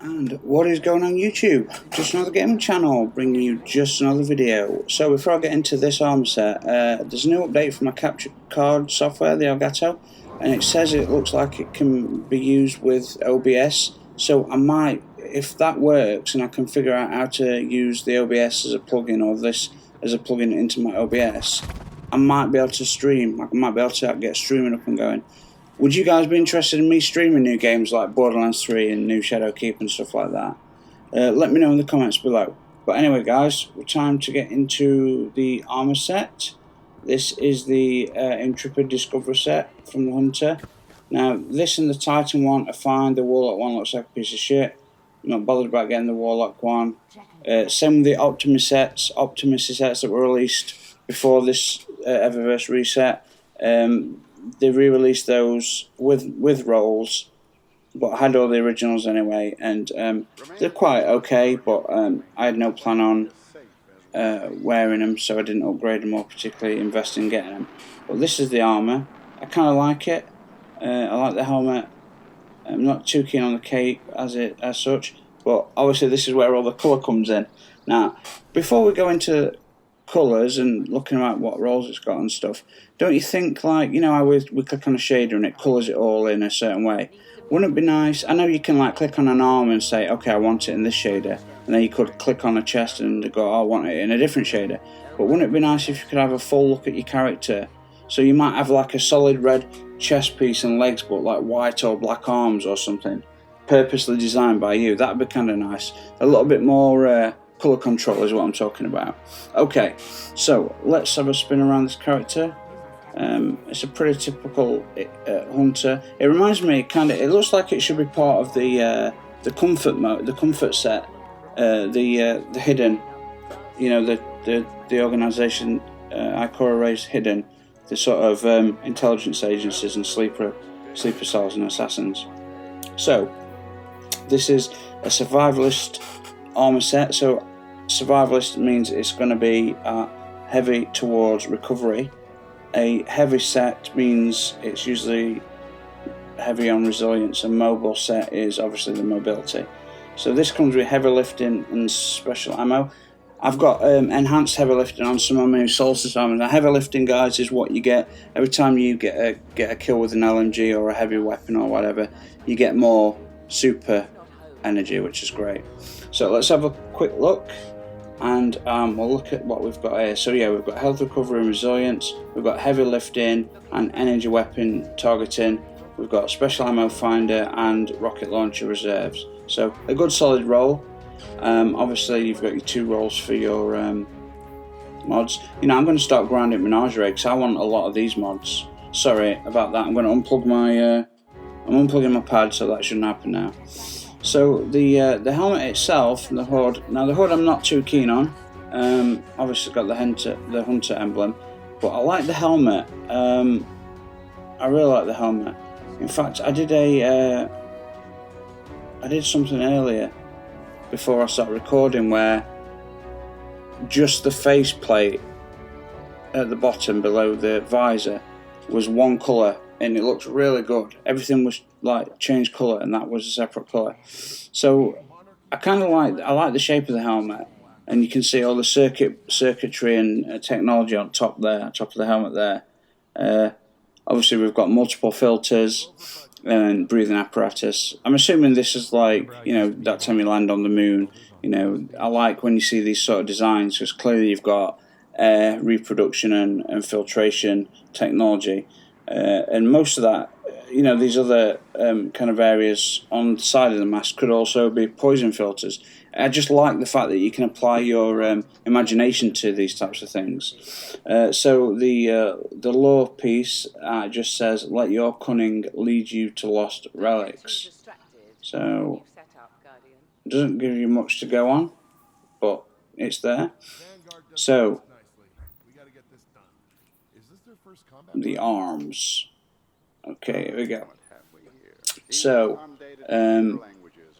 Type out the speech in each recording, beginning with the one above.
And what is going on YouTube? Just another gaming channel, bringing you just another video. So before I get into this armor set, there's a new update for my capture card software, the Elgato, and it says it looks like it can be used with OBS. So I might, if that works and I can figure out how to use the OBS as a plugin or this as a plugin into my OBS, I might be able to stream. I might be able to get streaming up and going. Would you guys be interested in me streaming new games like Borderlands 3 and new Shadowkeep and stuff like that? Let me know in the comments below. But anyway guys, we're time to get into the armor set. This is the Intrepid Discovery set from the Hunter. Now this and the Titan one are fine. The Warlock one looks like a piece of shit. I'm not bothered about getting the Warlock one. Same with the Optimus sets that were released before this Eververse reset. They re-released those with rolls, but I had all the originals anyway, and they're quite okay, but I had no plan on wearing them, so I didn't upgrade them or particularly invest in getting them. But this is the armour. I kind of like it. I like the helmet. I'm not too keen on the cape as such, but obviously this is where all the colour comes in. Now, before we go into colours and looking at what rolls it's got and stuff, don't you think, like, you know how we click on a shader and it colours it all in a certain way? Wouldn't it be nice? I know you can like click on an arm and say, okay, I want it in this shader, and then you could click on a chest and go, oh, I want it in a different shader. But wouldn't it be nice if you could have a full look at your character? So you might have like a solid red chest piece and legs, but like white or black arms or something, purposely designed by you. That'd be kind of nice. A little bit more colour control is what I'm talking about. Okay, so let's have a spin around this character. It's a pretty typical Hunter. It reminds me, it looks like it should be part of the comfort mode, the comfort set, the hidden, you know, the organisation Ikora raised hidden, the sort of intelligence agencies and sleeper cells and assassins. So this is a survivalist armor set. So survivalist means it's going to be heavy towards recovery. A heavy set means it's usually heavy on resilience, and mobile set is obviously the mobility. So this comes with heavy lifting and special ammo. I've got enhanced heavy lifting on some of my new Solstice armor. Now heavy lifting, guys, is what you get every time you get a kill with an LMG or a heavy weapon or whatever. You get more super energy, which is great. So let's have a quick look, and we'll look at what we've got here. So yeah, we've got health recovery and resilience, we've got heavy lifting and energy weapon targeting, we've got special ammo finder and rocket launcher reserves. So a good solid roll. Obviously you've got your 2 rolls for your mods. You know, I'm going to start grinding Menagerie because I want a lot of these mods. Sorry about that. I'm going to unplug my I'm unplugging my pad, so that shouldn't happen now. So the helmet itself, the hood. Now the hood I'm not too keen on. Obviously it's got the Hunter emblem, but I like the helmet. I really like the helmet. In fact, I did something earlier before I started recording where just the faceplate at the bottom below the visor was one colour, and it looked really good. Everything was like changed colour, and that was a separate colour. So I like the shape of the helmet, and you can see all the circuitry and technology on top there, on top of the helmet there. Obviously we've got multiple filters and breathing apparatus. I'm assuming this is like, you know, that time you land on the moon. You know, I like when you see these sort of designs, because clearly you've got air reproduction and filtration technology. And most of that, you know, these other kind of areas on the side of the mask could also be poison filters. I just like the fact that you can apply your imagination to these types of things. So the lore piece just says, let your cunning lead you to lost relics. So it doesn't give you much to go on, but it's there. So the arms. Okay, here we go. So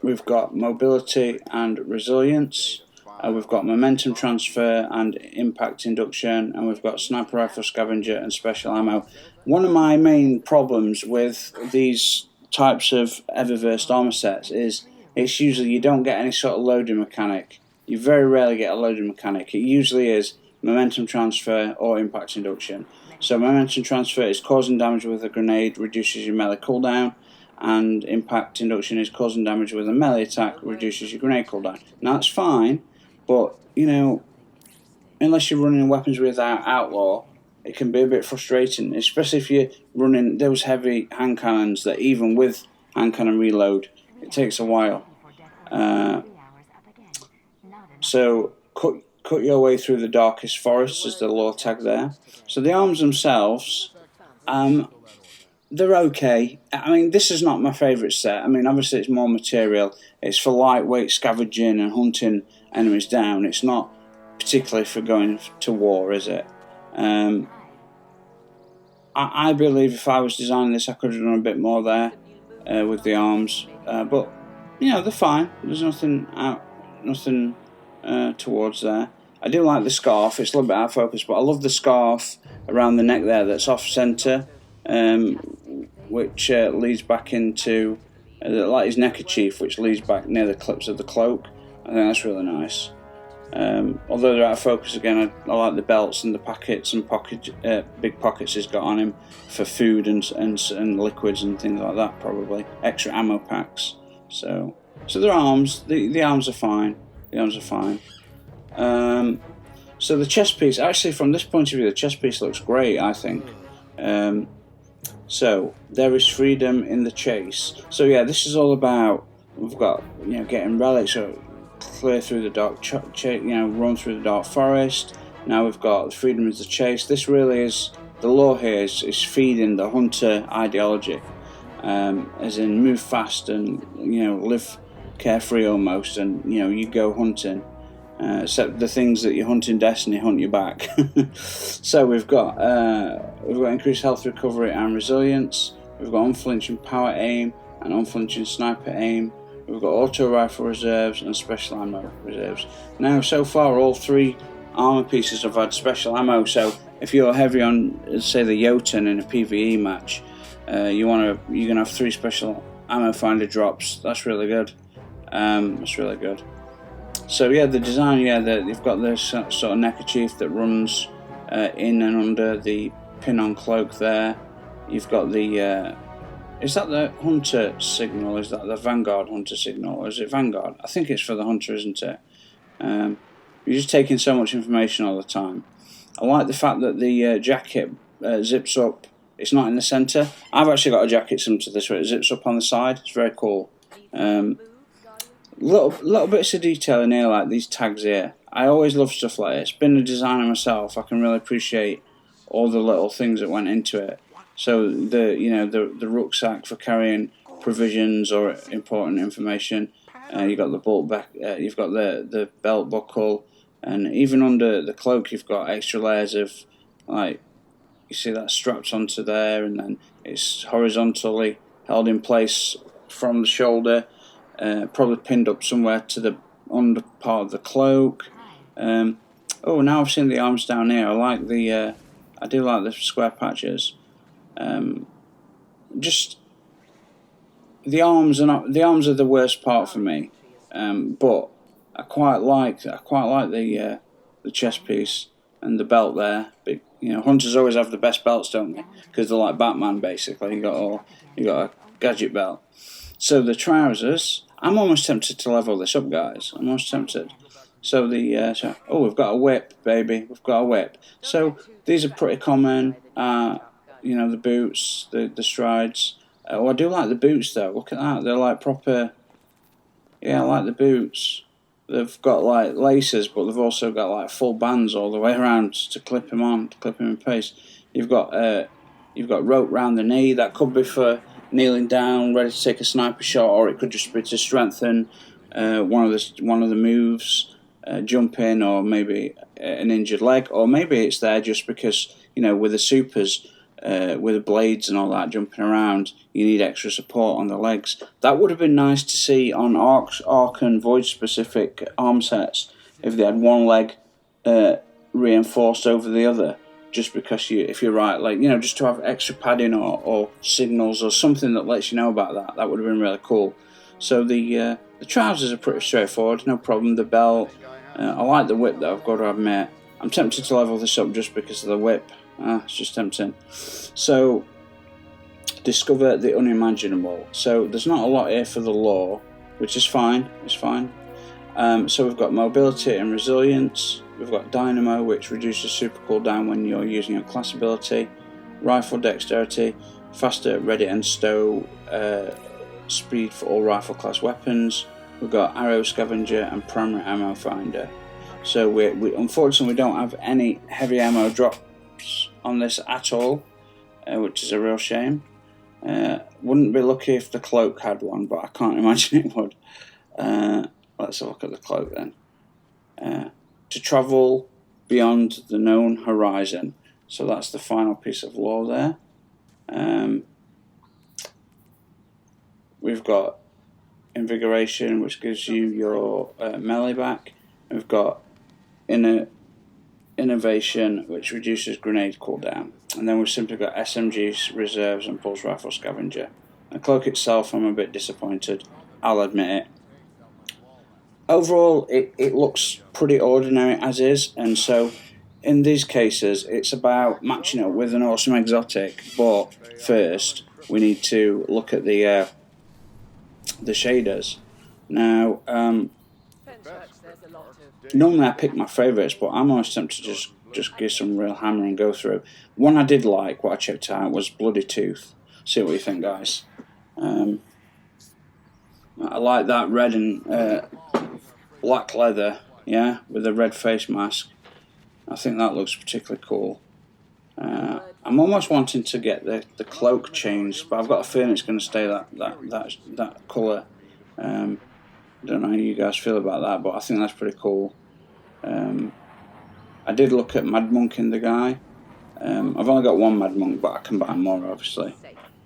we've got mobility and resilience, we've got momentum transfer and impact induction, and we've got sniper rifle scavenger and special ammo. One of my main problems with these types of Eververse armor sets is it's usually you don't get any sort of loading mechanic. You very rarely get a loading mechanic. It usually is momentum transfer or impact induction. So momentum transfer is causing damage with a grenade, reduces your melee cooldown, and impact induction is causing damage with a melee attack, reduces your grenade cooldown. Now that's fine, but you know, unless you're running weapons without outlaw, it can be a bit frustrating, especially if you're running those heavy hand cannons that even with hand cannon reload, it takes a while. So cut your way through the darkest forests is the lore tag there. So the arms themselves, they're okay. I mean, this is not my favourite set. I mean, obviously it's more material. It's for lightweight scavenging and hunting enemies down. It's not particularly for going to war, is it? I believe if I was designing this, I could have done a bit more there with the arms. But you know, they're fine. There's nothing towards there. I do like the scarf. It's a little bit out of focus, but I love the scarf around the neck there that's off centre, which leads back into like his neckerchief, which leads back near the clips of the cloak. I think that's really nice. Although they're out of focus again, I like the belts and the packets and big pockets he's got on him for food and liquids and things like that. Probably extra ammo packs. So their arms, the arms are fine. The arms are fine. So the chest piece, actually, from this point of view, the chest piece looks great. I think. So there is freedom in the chase. So yeah, this is all about, we've got, you know, getting relics, so clear through the dark, run through the dark forest. Now we've got freedom is the chase. This really is, the lore here is feeding the hunter ideology, as in move fast and, you know, live carefree almost, and you know, you go hunting. Except the things that you hunt in Destiny hunt you back. So we've got increased health recovery and resilience. We've got unflinching power aim and unflinching sniper aim. We've got auto rifle reserves and special ammo reserves. Now, so far, all three armor pieces have had special ammo. So if you're heavy on, say, the Jotun in a PvE match, you're gonna have 3 special ammo finder drops. That's really good. That's really good. So yeah, the design, you've got this sort of neckerchief that runs in and under the pin-on cloak there. You've got the, is that the hunter signal? Is that the Vanguard hunter signal? Or is it Vanguard? I think it's for the hunter, isn't it? You're just taking so much information all the time. I like the fact that the jacket zips up. It's not in the centre. I've actually got a jacket similar to this where it zips up on the side. It's very cool. Little bits of detail in here, like these tags here. I always love stuff like this. Being a designer myself, I can really appreciate all the little things that went into it. So the rucksack for carrying provisions or important information. You've got the bolt back. You've got the belt buckle, and even under the cloak, you've got extra layers of, like, you see that strapped onto there, and then it's horizontally held in place from the shoulder. Probably pinned up somewhere to the under part of the cloak. Oh, now I've seen the arms down here. I do like the square patches. Just the arms are the worst part for me. But I quite like the chest piece and the belt there. But, you know, hunters always have the best belts, don't they? Because they're like Batman, basically. You got a gadget belt. So the trousers, I'm almost tempted to level this up, guys. I'm almost tempted. So we've got a whip, baby. We've got a whip. So these are pretty common. You know, the boots, the strides. I do like the boots though. Look at that. They're like proper. Yeah, I like the boots. They've got like laces, but they've also got like full bands all the way around to clip them on, to clip them in place. You've got rope round the knee. That could be for kneeling down, ready to take a sniper shot, or it could just be to strengthen one of the moves, jump in, or maybe an injured leg, or maybe it's there just because, you know, with the supers, with the blades and all that jumping around, you need extra support on the legs. That would have been nice to see on Arc and Void specific arm sets if they had one leg reinforced over the other. Just because if you're right, like, you know, just to have extra padding or signals or something that lets you know about that would have been really cool. So the trousers are pretty straightforward, no problem. The belt, I like the whip though, I've got to admit. I'm tempted to level this up just because of the whip. It's just tempting. So, discover the unimaginable. So there's not a lot here for the lore, which is fine. It's fine. So we've got mobility and resilience. We've got dynamo, which reduces super cooldown when you're using your class ability. Rifle dexterity, faster ready and stow speed for all rifle class weapons. We've got arrow scavenger and primary ammo finder. So we unfortunately we don't have any heavy ammo drops on this at all, which is a real shame. Wouldn't be lucky if the cloak had one, but I can't imagine it would. Let's have a look at the cloak then. To travel beyond the known horizon. So that's the final piece of lore there. We've got invigoration, which gives you your melee back. We've got innovation, which reduces grenade cooldown. And then we've simply got SMG reserves and pulse rifle scavenger. The cloak itself, I'm a bit disappointed, I'll admit it. Overall, it looks pretty ordinary as is, and so in these cases it's about matching it with an awesome exotic. But first we need to look at the shaders. Now, normally I pick my favourites, but I'm always tempted to just give some real hammer and go through. One I did like, what I checked out, was Bloody Tooth. See what you think, guys. I like that red and black leather, yeah, with a red face mask. I think that looks particularly cool. I'm almost wanting to get the cloak changed, but I've got a feeling it's going to stay that colour. I don't know how you guys feel about that, but I think that's pretty cool. I did look at Mad Monk in the guy. I've only got one Mad Monk, but I can buy more, obviously.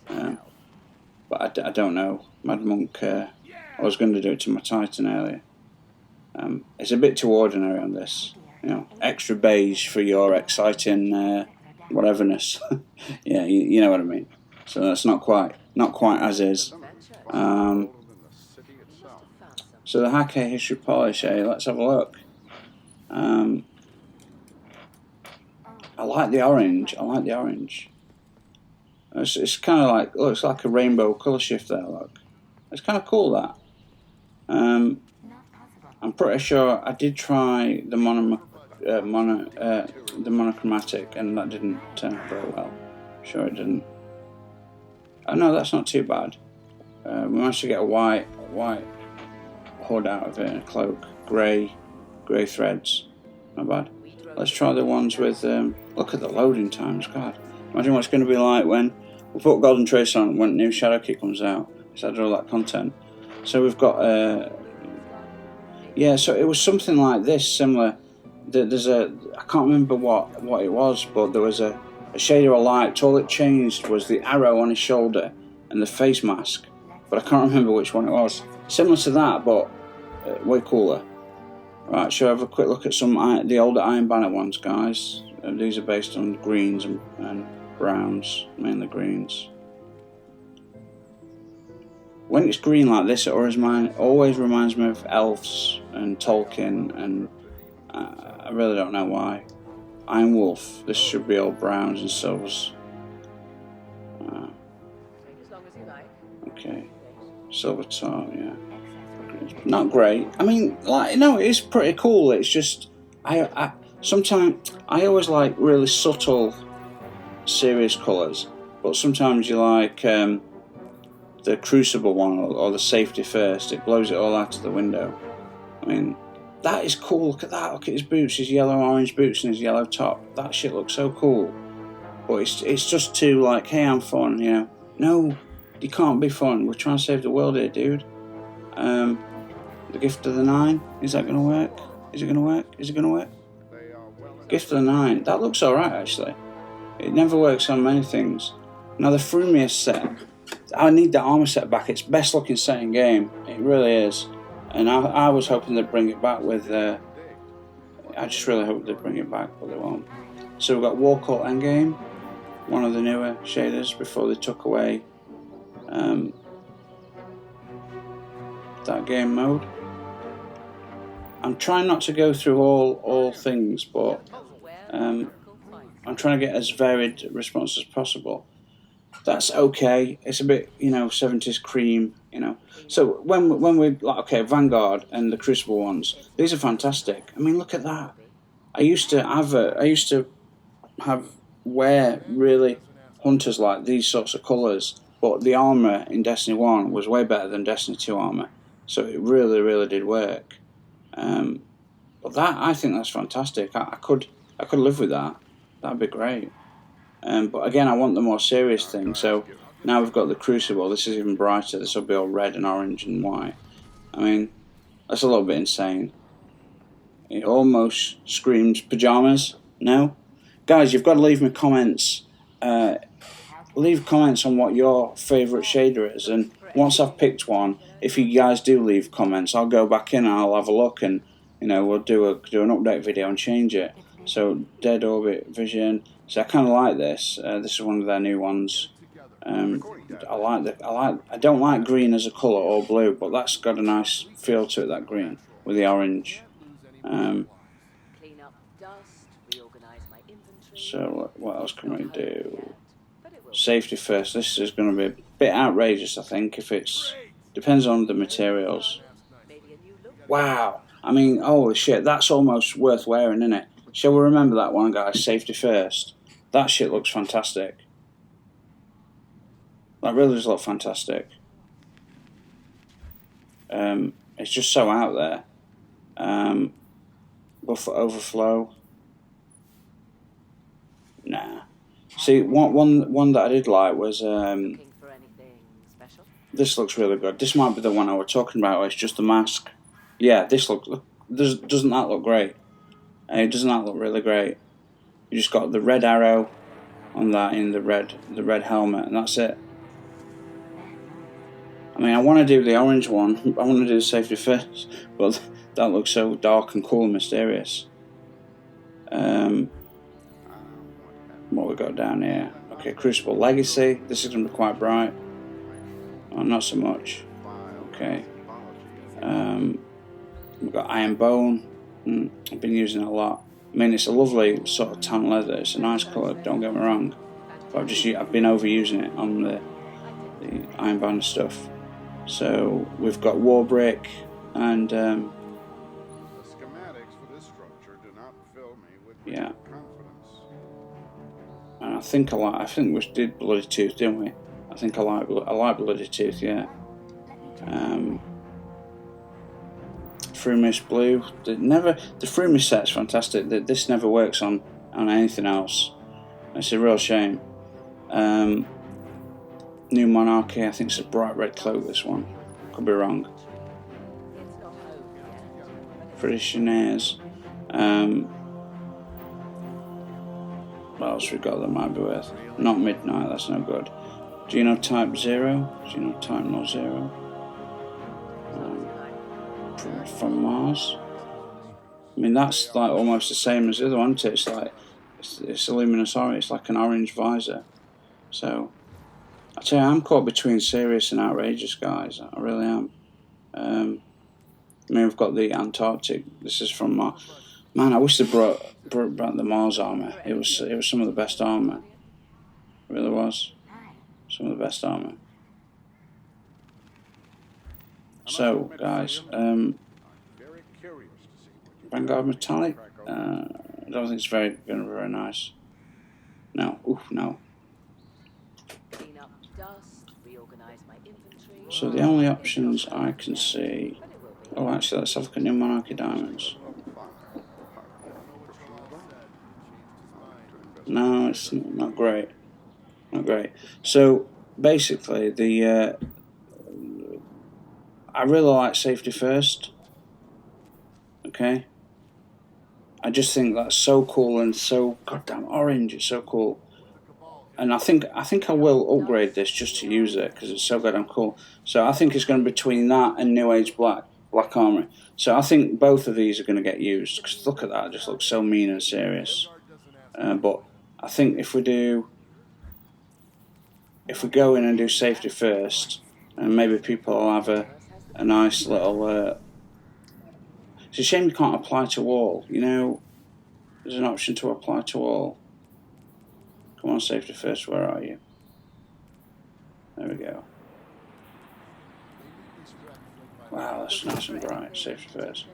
But I don't know. Mad Monk, I was going to do it to my Titan earlier. It's a bit too ordinary on this. You know, extra beige for your exciting whateverness. Yeah, you know what I mean. So that's not quite as is. So the Hake History Polish, let's have a look. I like the orange. It's kind of like, looks like a rainbow colour shift there, look. It's kind of cool, that. I'm pretty sure I did try the monochromatic, and that didn't turn out very well. Sure it didn't. Oh no, that's not too bad. We managed to get a white hood out of it, and a cloak, grey threads. Not bad. Let's try the ones with. Look at the loading times, God. Imagine what it's going to be like when we put Golden Trace on when new Shadow Kit comes out. So I do all that content. So we've got. Yeah, so it was something like this, similar. There's I can't remember what it was, but there was a shader I liked. All it changed was the arrow on his shoulder and the face mask, but I can't remember which one it was. Similar to that, but way cooler. Right, shall I have a quick look at some the older Iron Banner ones, guys? These are based on greens and browns, mainly greens. When it's green like this, it always reminds me of elves and Tolkien, and I really don't know why. Iron Wolf, this should be all browns and silvers. Okay, silver tar, yeah. Not great. I mean, like, no, it is pretty cool. It's just sometimes I always like really subtle, serious colours, but sometimes you like the Crucible one or the Safety First. It blows it all out of the window. I mean, that is cool. Look at that. Look at his boots, his yellow orange boots and his yellow top. That shit looks so cool. But it's just too like, hey, I'm fun, you know. No, you can't be fun. We're trying to save the world here, dude. The Gift of the Nine, is that going to work? Is it going to work? Is it going to work? Gift of the Nine, that looks alright actually. It never works on many things. Now the Frumious set, I need the armour set back. It's best looking set in game. It really is. And I was hoping they'd bring it back with, I just really hope they'd bring it back, but they won't. So we've got Warcult Endgame, one of the newer shaders before they took away that game mode. I'm trying not to go through all things, but I'm trying to get as varied response as possible. That's okay. It's a bit, 70s cream, So when we like, okay, Vanguard and the Crucible ones, these are fantastic. I mean, look at that. I used to wear really hunters like these sorts of colours, but the armour in Destiny 1 was way better than Destiny 2 armour, so it really did work. But I think that's fantastic. I could live with that. That'd be great. But again, I want the more serious thing. So now we've got the Crucible. This is even brighter. This will be all red and orange and white. I mean, that's a little bit insane. It almost screams pajamas. No, guys, you've got to leave me comments. Leave comments on what your favourite shader is, and once I've picked one, if you guys do leave comments, I'll go back in and I'll have a look, and we'll do an update video and change it. So Dead Orbit Vision. So I kind of like this. This is one of their new ones. I don't like green as a colour or blue, but that's got a nice feel to it. That green with the orange. So what else can we do? Safety first. This is going to be a bit outrageous, I think. Depends on the materials. Wow. I mean, holy shit, that's almost worth wearing, isn't it? Shall we remember that one, guys? Safety first. That shit looks fantastic. That really does look fantastic. It's just so out there. Buffer overflow. Nah. See, one that I did like was this looks really good. This might be the one I was talking about. It's just the mask. Yeah, doesn't that look great? Doesn't that look really great? You just got the red arrow on that in the red helmet, and that's it. I mean, I want to do the orange one. I want to do the safety first, but that looks so dark and cool and mysterious. What we got down here? Okay, Crucible Legacy. This is going to be quite bright. Oh, not so much. Okay. We've got Iron Bone. I've been using it a lot. I mean, it's a lovely sort of tan leather. It's a nice colour, don't get me wrong. But I've been overusing it on the Ironbound stuff. So we've got Warbrick and the schematics for this structure do not fill me with confidence. And I think we did Bloody Tooth, didn't we? I think I like Bloody Tooth, yeah. Frumis Blue. The Frumis set's fantastic. This never works on anything else. It's a real shame. New Monarchy. I think it's a bright red cloak. This one. Could be wrong. Traditionnaires. What else we got that might be worth? Not Midnight. That's no good. Genotype 0. Genotype 0. From Mars. I mean, that's like almost the same as the other one, isn't it? It's like it's a luminous orange. It's like an orange visor. So I tell you, I'm caught between serious and outrageous, guys. I really am. I mean, we've got the Antarctic. This is from Mars. Man, I wish they brought back the Mars armor. It was some of the best armor. It really was. Some of the best armor. So, guys, Vanguard Metallic. I don't think it's going to be very nice. No, no. So the only options I can see. Oh, actually, let's have a look at New Monarchy Diamonds. No, it's not great. Not great. So basically, I really like Safety First. Okay. I just think that's so cool and so goddamn orange. It's so cool. And I think I will upgrade this just to use it because it's so goddamn cool. So I think it's going to be between that and New Age Black Armory. So I think both of these are going to get used because look at that, it just looks so mean and serious. But I think if we go in and do Safety First, and maybe people will have a nice little. It's a shame you can't apply to all. You know, there's an option to apply to all. Come on, safety first. Where are you? There we go. Wow, that's nice and bright. Safety first.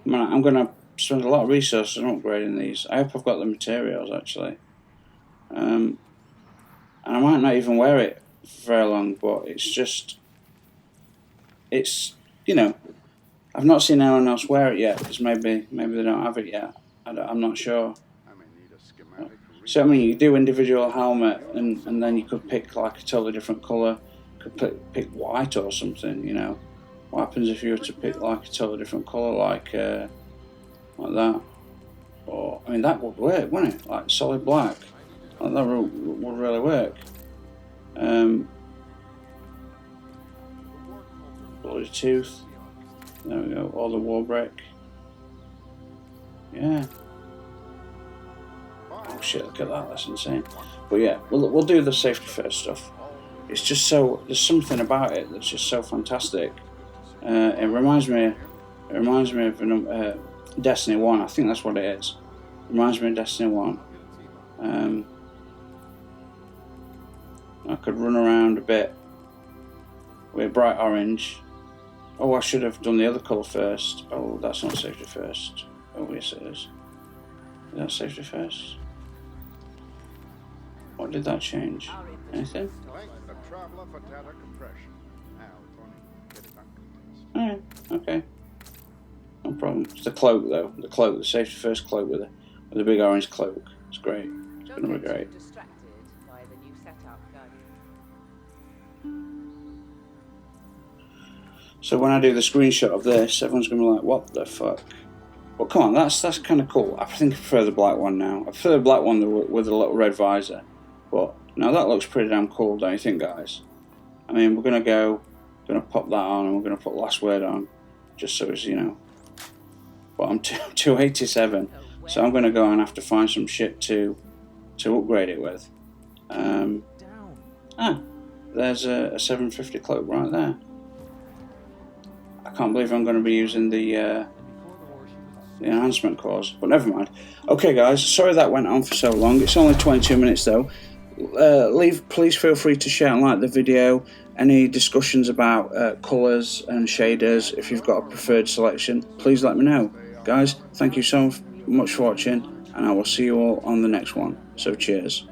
I'm going to spend a lot of resources on upgrading these. I hope I've got the materials actually. And I might not even wear it for very long, but it's just, it's, you know, I've not seen anyone else wear it yet because maybe they don't have it yet. I'm not sure. So I mean, you do individual helmet, and then you could pick like a totally different colour. Could pick white or something. You know, what happens if you were to pick like a totally different colour, like that? Or I mean, that would work, wouldn't it? Like solid black. Like that would really work. Bloody tooth. There we go. All the WARBRICK. Yeah. Oh shit! Look at that. That's insane. But yeah, we'll do the safety first stuff. It's just so, there's something about it that's just so fantastic. It reminds me of Destiny 1. I think that's what it is. It reminds me of Destiny 1. I could run around a bit with bright orange. Oh, I should have done the other colour first. Oh, that's not safety first. Oh, yes it is. Is that safety first? What did that change? Anything? Alright, okay. No problem. It's the cloak though. The cloak, the safety first cloak with the big orange cloak. It's great. It's gonna be great. So when I do the screenshot of this, everyone's gonna be like, what the fuck? Well, come on, that's kind of cool. I think I prefer the black one now. I prefer the black one with the little red visor. But now that looks pretty damn cool, don't you think, guys? I mean, we're gonna pop that on, and we're gonna put last word on, just so it's, you know. But I'm 287, so I'm gonna go and have to find some shit to upgrade it with. There's a 750 cloak right there. I can't believe I'm going to be using the enhancement cores, but never mind. Okay, guys, sorry that went on for so long. It's only 22 minutes though. Please feel free to share and like the video. Any discussions about colours and shaders, if you've got a preferred selection, please let me know. Guys, thank you so much for watching, and I will see you all on the next one. So cheers.